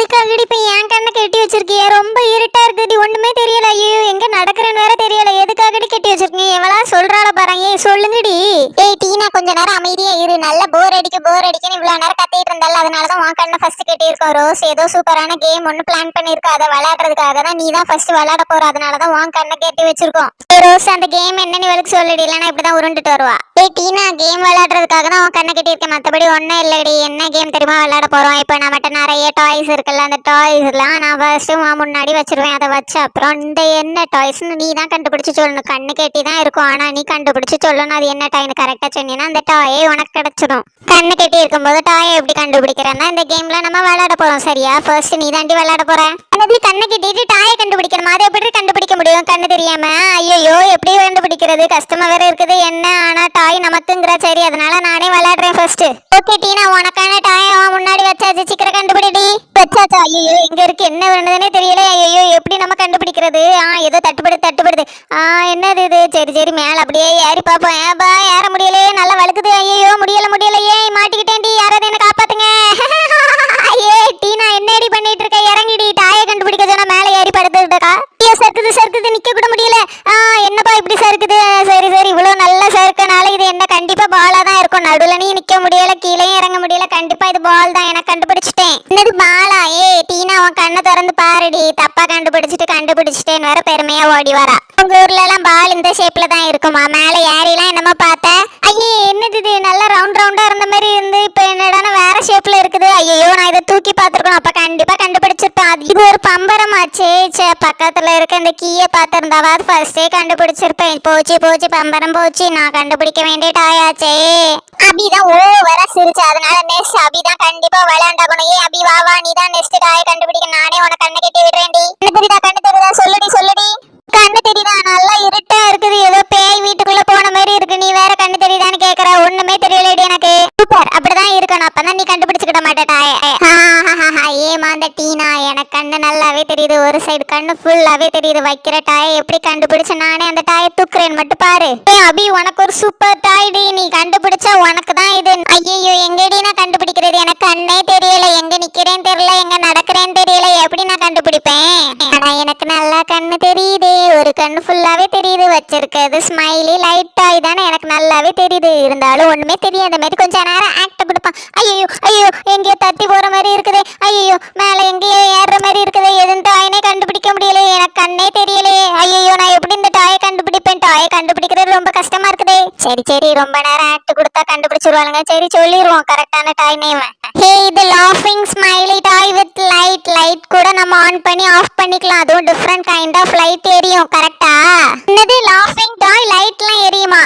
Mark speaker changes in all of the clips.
Speaker 1: எதுக்காகடி இப்ப என் கண்ணை கட்டி வச்சிருக்கிய? ரொம்ப இருட்டா இருக்குடி, ஒண்ணுமே தெரியல. ஐயோ எங்க நடக்கிறேன்னு வேற தெரியல. எதுக்காகடி கட்டி வச்சிருக்கீங்க? எவளா சொல்றாள பாருங்க. ஏய் சொல்லுங்கடி.
Speaker 2: ஏய் டீனா, கொஞ்ச நேரம் அமைதியா இரு. நல்ல போர் அடிக்குன்னு இவ்வளவு நேரம் கத்திட்டு இருந்தால, அதனாலதான் உன் கண்ணை ஃபர்ஸ்ட் கட்டி இருக்கோம். ரோஸ் ஏதோ சூப்பரான கேம் ஒன்னு பிளான் பண்ணிருக்கா, அதை விளையாடுறதுக்காக தான். நீ தான் ஃபர்ஸ்ட் விளையாட போற, அதனாலதான் உன் கண்ணை கட்டி வச்சிருக்கோம். ரோஸ், அந்த கேம் என்னன்னு இவளுக்கு சொல்லிடு, இல்லைன்னா இப்படிதான் உருண்டுட்டு வருவா. ஏய் டீனா, கேம் விளையாடுறதுக்காக தான் உன் கண்ணை கட்டி இருக்கேன், மத்தபடி ஒன்னும் இல்லடி. என்ன கேம் தெரியுமா விளையாட போறோம்? இப்ப நம்மகிட்ட நிறைய டாய்ஸ் இருக்குல்ல, அந்த டாய்ஸ் எல்லாம் நான் ஃபர்ஸ்ட் முன்னாடி வச்சிருவேன். அதை வச்சு அப்புறம் இந்த என்ன டாய்ஸ்ன்னு நீ தான் கண்டுபிடிச்சு சொல்லணும். கண்ணு கட்டி தான் இருக்கும், ஆனா நீ கண்டுபிடிச்சு சொல்லணும் அது என்ன டாய்னு. கரெக்டா சொன்னீங்கன்னா அந்த டாயே உனக்கு கிடைச்சிடும். கண்ணு கட்டி இருக்கும்போது டாயை எப்படி கண்டுபிடிக்கிறேன்னா இந்த கேம்ல நம்ம விளையாட போறோம். சரியா? ஃபர்ஸ்ட் நீ தாண்டி விளையாட போற. அது கண்ணை கட்டிட்டு டாயை கண்டுபிடிக்கணும். அதை எப்படி கண்டுபிடிக்க முடியும் கண்ணு தெரியாம? ஐயோ எப்படி கண்டுபிடிக்கிறது? கஷ்டமா வேற இருக்குது. என்ன ஆனா டாய் நமக்குங்கிற. சரி, அதனால நானே விளையாடுறேன் ஃபர்ஸ்ட். ஓகே டீனா, உனக்கான டாயை முன்னாடி வச்சாச்சு, சீக்கிரம் கண்டுபிடி. வச்சாச்சா? ஐயோ எங்க இருக்கு, என்ன வேணுதுன்னே தெரியல. ஐயோ எப்படி நம்ம கண்டுபிடிக்கிறது? ஏதோ தட்டுப்படுது. என்னது இது? சரி மேல அப்படியே ஏறி பாப்போம். ஏப்பா ஏற முடியல, நல்லா வழுக்குது. ஐயோ முடியல. ஏய் மாட்டிக்கிட்டேன்டி, யாராவது என்ன காப்பாத்துங்க. ஏ டீனா, என்னடி பண்ணிட்டு இருக்க? இறங்கிடி. டாயை கண்டுபிடிக்க சொன்னா மேல ஏறி படுத்துட்டா. சறுக்குது, நிக்க கூட முடியல. என்னப்பா இப்படி சறுக்குது? சரி இவ்வளவு நல்ல சறுக்கனால இது என்ன கண்டிப்பா பாலா தான் இருக்கும். நடுவுல நீ நிக்க முடியல, கீழே இறங்க முடியல. கண்டிப்பா இது பால் தான். எனக்கு கண்டுபிடிச்சிட்டேன். என்னது பாலா? ஏய் டீனா, உன் கண்ணை திறந்து பாருடி. தப்பா கண்டுபிடிச்சிட்டேன்னு வேற பெருமையா ஓடி வரா. உங்க ஊர்ல எல்லாம் பால் இந்த ஷேப்ல தான் இருக்குமா? மேல ஏறிலாம் என்னமோ பார்த்த? ஐயே என்னது இது? நல்லா ரவுண்டா இருந்த மாதிரி இருந்து இப்ப என்னடான வேற ஷேப்ல இருக்குது. ஐயோ நான் இதை தூக்கி பார்த்திருக்கணும், அப்ப கண்டிப்பா கண்டுபிடிச்சிருப்பேன். இது ஒரு பம்பரமாச்சே. பக்கத்துல இருக்க இந்த கீயை பார்த்திருந்தாவது ஃபர்ஸ்டே கண்டுபிடிச்சிருப்பேன். போச்சு பம்பரம் போச்சு. நான் கண்டுபிடிக்க வேண்டிய டாயாச்சே. அபிதான் ஓவரா சிரிச்சு, அதனால நெக்ஸ்ட் அபிதான் கண்டிப்பா விளையாண்டாகணும். ஏ அபி வா, நீ தான் நெக்ஸ்ட் டாயை கண்டுபிடிக்க. நானே உனக்கு கண்ணை கட்டி விடுறேன்டி. கண்ணு தெரியுதா? சொல்லுடி. கண்ணு தெரியுதா? நல்லா இருட்டா இருக்குது, ஏதோ பேய் வீட்டுக்குள்ள போன மாதிரி இருக்கு. நீ வேற கண்ணு தெரியுதான்னு கேக்குற. ஒண்ணுமே தெரியலடி எனக்கு. சூப்பர், அப்படிதான் இருக்கணும், அப்பதான் நீ கண்டுபிடிச்சுக்கிட மாட்டேட்டாயே. ஏமா அந்த டீனா, எனக்கு கண்ணு நல்லாவே தெரியுது. ஒரு சைடு கண்ணு ஃபுல்லாவே தெரியுது. வைக்கிற டாயை எப்படி கண்டுபிடிச்ச? நானே அந்த டாயை தூக்குறேன்னு மட்டும் பாரு. அபி உனக்கு ஒரு சூப்பர் டாய் டி. நீ கண்டுபிடிச்சா உனக்கு தான் இது. ஐயோ எங்கடி நான் கண்டுபிடிக்கிறது? எனக்கு கண்ணே தெரியல. எங்க நிக்கிறேன்னு தெரியல, எங்க நடக்கிறேன்னு தெரியல. எப்படி நான் கண்டுபிடிப்பேன்? ஆனா எனக்கு நல்லா கண்ணு தெரியுது. ஒரு கண்ணு ஃபுல்லாவே தெரியுது. வச்சிருக்கிறது ஸ்மைலி லைட் டாய் தானே, எனக்கு நல்லாவே தெரியுது. இருந்தாலும் ஒண்ணுமே தெரியாத மாதிரி கொஞ்ச நேரம் ஆக்ட் கொடுப்பான். ஐயோ எங்கேயோ தட்டி போற மாதிரி இருக்குது. ஐயோ மேல எங்கேயோ ஏறுற மாதிரி இருக்குது. எதுவும் டாயினே கண்டுபிடிக்க முடியல. எனக்கு கண்ணே தெரியலையே. ஐயோ நான் எப்படி இந்த டாயை கண்டுபிடிப்பேன்? டாயை கண்டுபிடிக்கிறது ரொம்ப கஷ்டமா இருக்குதே. சரி ரொம்ப நேரம் ஆக்ட் கொடுத்தா கண்டுபிடிச்சிருவாங்க. சரி சொல்லிடுவோம் கரெக்டான டாய் நேம். ஹே, இது லாஃபிங் ஸ்மைலி டாய் வித் லைட் கூட நம்ம ஆன் பண்ணி ஆஃப் பண்ணிக்கலாம். அதுவும் டிஃபரெண்ட் கைண்ட் ஆஃப் லைட் எரியும். கரெக்டா? என்னது லாஃபிங் டாய் லைட்லாம் எரியுமா?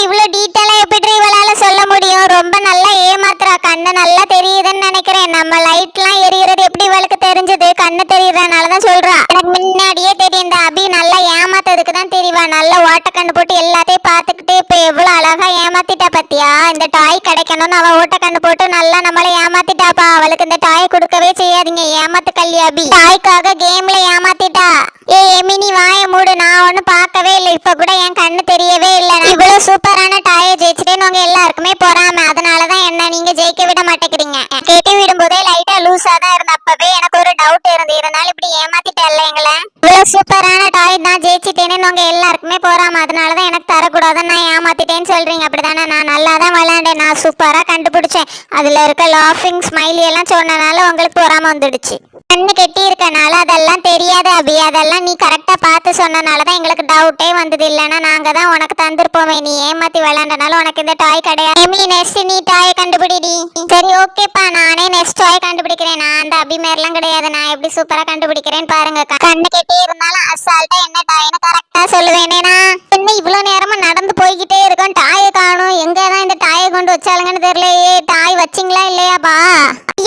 Speaker 2: இவ்வளவு டீட்டெயிலா எப்படி இவளால சொல்ல முடியும்? ரொம்ப நல்லா ஏமாத்துறா. கண்ணு நல்லா தெரியுதுன்னு நினைக்கிறேன். நம்ம லைட்லாம் எரியறது எப்படி இவளுக்கு தெரிஞ்சது? கண்ணு தெரியறதுனாலதான் சொல்றா. எனக்கு முன்னாடியே தெரியும். இந்த அபி நல்லா ஏமாத்ததுக்கு தான் தெரியவா. நல்ல ஓட்ட கண்ணு போட்டு எல்லாத்தையும் பார்த்துக்கிட்டு இப்ப எவ்வளவு அழகா ஏமாத்திட்டா பத்தியா? இந்த டாய் கிடைக்கணும்னு அவ ஓட்ட கண்ணு போட்டு நல்லா நம்மள ஏமாத்திட்டாப்பா. அவளுக்கு இந்த டாய் கொடுக்கவே செய்யாதீங்க. ஏமாத்து கல்வி அபி. டாய்க்காக கேம்ல ஏமாத்திட்டா. எமினி வாய மூடு. நான் ஒண்ணு பார்க்கவே இல்லை. இப்ப கூட என் கண்ணு தெரியவே இல்லை. இவ்வளவு சூப்பரான டாயை ஜெயிச்சுட்டேன்னு உங்க எல்லாருக்குமே பொறாம. அதனாலதான் என்ன நீங்க ஜெயிக்க விட மாட்டேங்கிறீங்க. கேட்டு விடும்போதே லைட்டா லூஸா தான் இருந்த. அப்பவே எனக்கு ஒரு டவுட் இருந்தாலும் இப்படி ஏமாத்திட்டேன்ல எங்களை. இவ்வளவு சூப்பரான டாய் நான் ஜெயிச்சுட்டேன்னு உங்க எல்லாருக்குமே பொறாம. அதனாலதான் எனக்கு தரக்கூடாதுன்னு நான் ஏமாத்திட்டேன்னு சொல்றீங்க, அப்படிதானே? நான் நல்லா தான் விளையாண்டேன். நான் சூப்பரா கண்டுபிடிச்சேன். அதுல இருக்க லாஃபிங் ஸ்மைலி எல்லாம் சொன்னனால உங்களுக்கு பொறாம வந்துடுச்சு. கண்ணு கெட்டி இருக்கனால அதெல்லாம் தெரியாது அபி. அதெல்லாம் நீ கரெக்டா பார்த்து சொன்னனாலதான் எங்களுக்கு டவுட்டே வந்தது. இல்லைன்னா நாங்க தான் உனக்கு தந்திருப்போமே. நீ ஏமாத்தி விளையாண்டனால உனக்கு இந்த டாய் கிடையாது. நெக்ஸ்ட் நீ டாயை கண்டுபிடிடி. சரி ஓகேப்பா, நானே நெக்ஸ்ட் டாய் கண்டுபிடிக்கிறேன். நான் அந்த அபி மேரெல்லாம் கிடையாது. நான் எப்படி சூப்பரா கண்டுபிடிக்கிறேன்னு பாருங்க. கண்ணு கெட்டி இருந்தாலும் அசால்ட்டா என்ன டாய்னு கரெக்டா சொல்லுவேனேனா. என்ன இவ்வளவு நேரமா நடந்து போய்கிட்டே இருக்கோம், டாயை காணும். எங்கதான் இந்த டாயை கொண்டு வச்சாலுங்கன்னு தெரியலையே. டாய் வச்சிங்களா இல்லையாப்பா?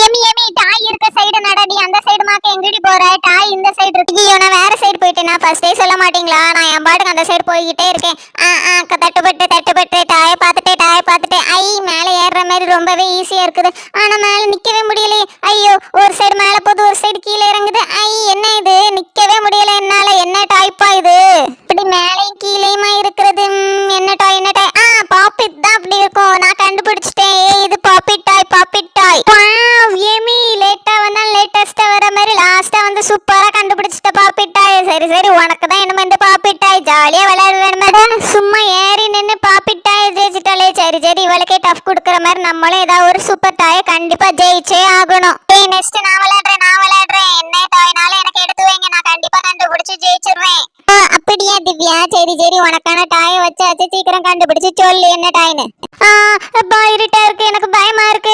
Speaker 2: எமி டாய் இருக்க சைடு நடடி. அந்த சைடு மாக்க எங்கடி போற? டாய் இந்த சைடு இருக்கு. நான் வேற சைடு போயிட்டேனா? ஃபர்ஸ்டே சொல்ல மாட்டீங்களா? நான் என் பாட்டுக்கு அந்த சைடு போய்கிட்டே இருக்கேன். தட்டுப்பட்டு டாயை பார்த்துட்டு ஐ மேல ஏறுற மாதிரி ரொம்பவே ஈஸியா இருக்குது. ஆனா மேல நிக்கவே முடியலையே. ஐயோ ஒரு சைடு மேல போகுது, ஒரு சைடு கீழே இறங்குது. என்ன இது? நிக்கவே முடியல என்னால. என்ன டாய்ப்பா இது? இப்படி மேலையும் கீழேயுமா இருக்கிறது? என்ன டாய்? பாப்பிட் தான் அப்படி இருக்கும். நான் கண்டுபிடிச்சிட்டேன். இது பாப்பிட் டாய். வாவ் எமி, லேட்டா வந்தா லேட்டஸ்டா வர மாதிரி
Speaker 1: நம்மளும் ஏதாவது ஒரு சூப்பர் டாயை கண்டிப்பா ஜெயிச்சே ஆகணும்.
Speaker 2: நெக்ஸ்ட் நான் விளையாடுறேன் என்ன டாய்னாலும் எனக்கு எடுத்து வைங்க, நான் கண்டிப்பா கண்டுபிடிச்சு ஜெயிச்சிருவேன்.
Speaker 1: அப்படியா திவ்யா, சரி சரி, உனக்கான டாயை வச்சாச்சு, சீக்கிரம் கண்டுபிடிச்சு சொல்லு என்ன டாய்னு. அப்பா இருட்டா இருக்கு, எனக்கு பயமா இருக்கு.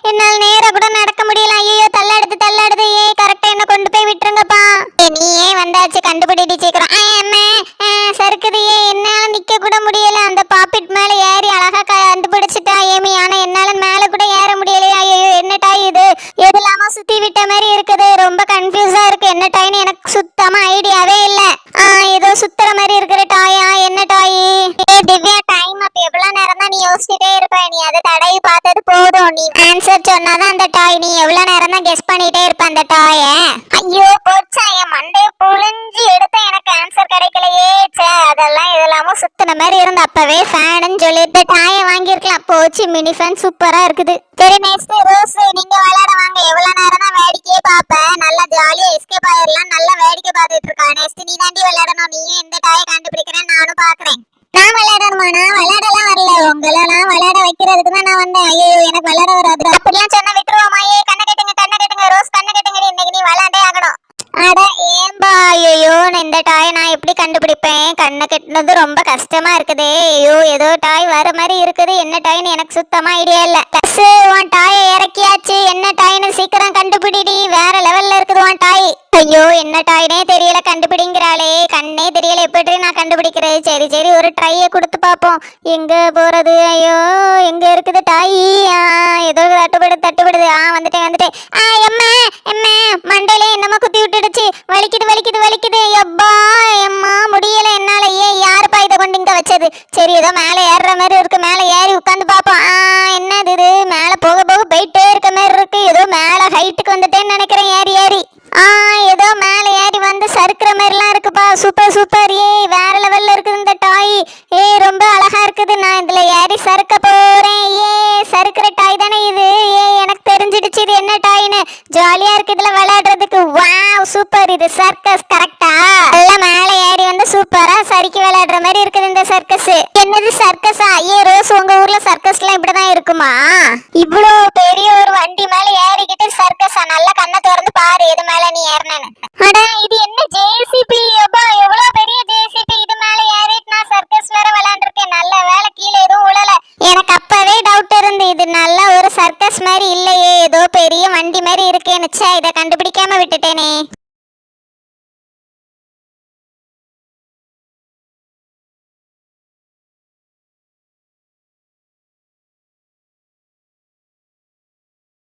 Speaker 1: என்னால நேரா கூட நடக்க முடியல. ஐயோ தள்ளாடுது தள்ளாடுது. கரெக்டா என்ன கொண்டு போய் விட்டுருங்கப்பா. நீ ஏன் வந்தாச்சு, கண்டுபிடிடி சீக்கிரம். சறுக்குது. என்னால நிக்க கூட முடியல. அந்த பாப்பிட் மேல ஏறி அழகா கண்டுபிடிச்சிட்டா ஏமி. ஆனா என்னால மேல கூட ஏற முடியலையா. ஐயோ என்ன டாய் இது, எதுலாமோ சுத்தி விட்ட மாதிரி இருக்குது. ரொம்ப கன்ஃபியூஸா இருக்கு. என்ன டாய்னு எனக்கு சுத்தமா ஐடியாவே இல்ல. ஏதோ சுத்துற மாதிரி இருக்கிற டாயா, என்ன டாய்?
Speaker 2: திவ்யா டைம் அப்ப எவ்வளவு நேரம் தான் நீ யோசிச்சுட்டே இருப்ப, நீ அதை தடவி பார்த்தது போதும். நீ
Speaker 1: ஆன்சர் சொன்னாதான் அந்த டாய். நீ எவ்வளவு நேரம் தான் கெஸ் பண்ணிட்டே இருப்ப அந்த டாய.
Speaker 2: ஐயோ போச்சா, என் மண்டைய புழிஞ்சு எடுத்த எனக்கு ஆன்சர் கிடைக்கலையே. அதெல்லாம் இதெல்லாமோ
Speaker 1: சுத்தின மாதிரி இருந்த அப்பவே ஃபேன்னு சொல்லி இந்த டாயை வாங்கியிருக்கலாம். போச்சு, மினி ஃபேன் சூப்பரா இருக்குது.
Speaker 2: சரி நெக்ஸ்ட் ரோஸ், நீங்க விளையாட வாங்க. எவ்வளவு நேரம் தான் வேடிக்கையே பாப்ப, நல்லா ஜாலியா எஸ்கேப் ஆயிரலாம். நல்லா வேடிக்கை பார்த்துட்டு இருக்கா. நெக்ஸ்ட் நீ தாண்டி விளையாடணும். நீயும் எந்த டாயை கண்டுபிடிக்கிறேன் நானும் பாக்குறேன். நான் விளையாடணுமா? நான் விளையாடலாம் வரல, உங்களெல்லாம் விளையாட வைக்கிறதுக்கு தான் நான் வந்தேன். ஐயோ எனக்கு விளையாட வராது. அப்படிலாம் சொன்னா விட்டுருவோமா? கண்ணை கட்டுங்க ரோஸ், கண்ணை கட்டுங்க. இன்னைக்கு நீ விளையாண்டே ஆகணும்.
Speaker 1: அட ஏன்பா, ஐயோ இந்த டாய் நான் எப்படி கண்டுபிடிப்பேன்? கண்ணை கட்டினது ரொம்ப கஷ்டமா இருக்குதே. ஐயோ ஏதோ டாய் வர மாதிரி இருக்குது. என்ன டாய்னு எனக்கு சுத்தமா ஐடியா இல்ல. உன் டாயை இறக்கியாச்சு. என்ன டாய்னு சீக்கிரம் கண்டுபிடிடி. வேற லெவல்ல இருக்குது உன் டாய். ஐயோ என்ன டாய்னே தெரியல, கண்டுபிடிங்கிறாளே. கண்ணே தெரியல, எப்படி நான் கண்டுபிடிக்கிறது? சரி சரி, ஒரு ட்ரையை கொடுத்து பார்ப்போம். எங்க போறது? ஐயோ எங்க இருக்குது டாய்? ஏதோ தட்டுப்படுது. வந்துட்டேன். எம்மா மண்டையில என்னமோ குத்தி விட்டுடுச்சு. வலிக்குது. எப்பா எம்மா முடியல என்னால. யாருப்பா இதை கொண்டு இங்க வச்சது? சரி ஏதோ மேல ஏறுற மாதிரி இருக்கு. மேல ஏறி உட்காந்து பாப்போம். என்னது இது? மேல போக போயிட்டே இருக்க மாதிரி இருக்கு. ஏதோ மேல ஹைட்டுக்கு வந்துட்டேன்னு நினைக்கிறேன். ஏறி ஏதோ மேல ஏறி வந்து சறுக்குற மாதிரிலாம் இருக்குப்பா. சூப்பர். வேற லெவல்ல இருக்குது இந்த டாய். ரொம்ப அழகா இருக்குது. நான் இதுல ஏறி சறுக்க போறேன். சறுக்குற டாய் தானே இது. எனக்கு தெரிஞ்சிடுச்சு இது என்ன டாய்னு. ஜாலியா இருக்கு இதுல விளையாடுறதுக்கு. வாவ் சூப்பர், இது சர்க்கஸ் கரெக்டா? எல்லாம் மேல ஏறி வந்து சூப்பரா சறுக்கி விளையாடுற மாதிரி இருக்குது இந்த சர்க்கஸ். என்னது சர்க்கஸா? ரோஸ், உங்க ஊர்ல சர்க்கஸ்லாம் இப்படிதான் இருக்குமா? இவ்வளவு பெரிய ஒரு வண்டி மேல ஏறிக்கிட்டு சர்க்கஸா? நல்ல கண்ணை திறந்து பாரு எது மேல நீ ஏறினேன்னு. அட இது என்ன ஜேசிபி? எவ்வளவு பெரிய ஜேசிபி. இது மேல ஏறிட்டு நான் சர்க்கஸ் வேற விளையாண்டுருக்கேன். நல்ல வேலை கீழே எதுவும் உழல. எனக்கு அப்பவே டவுட் இருந்து இது நல்ல ஒரு சர்க்கஸ் மாதிரி இல்லையே, ஏதோ பெரிய வண்டி மாதிரி இருக்கேன்னு. இதை கண்டுபிடிக்காம விட்டுட்டேனே.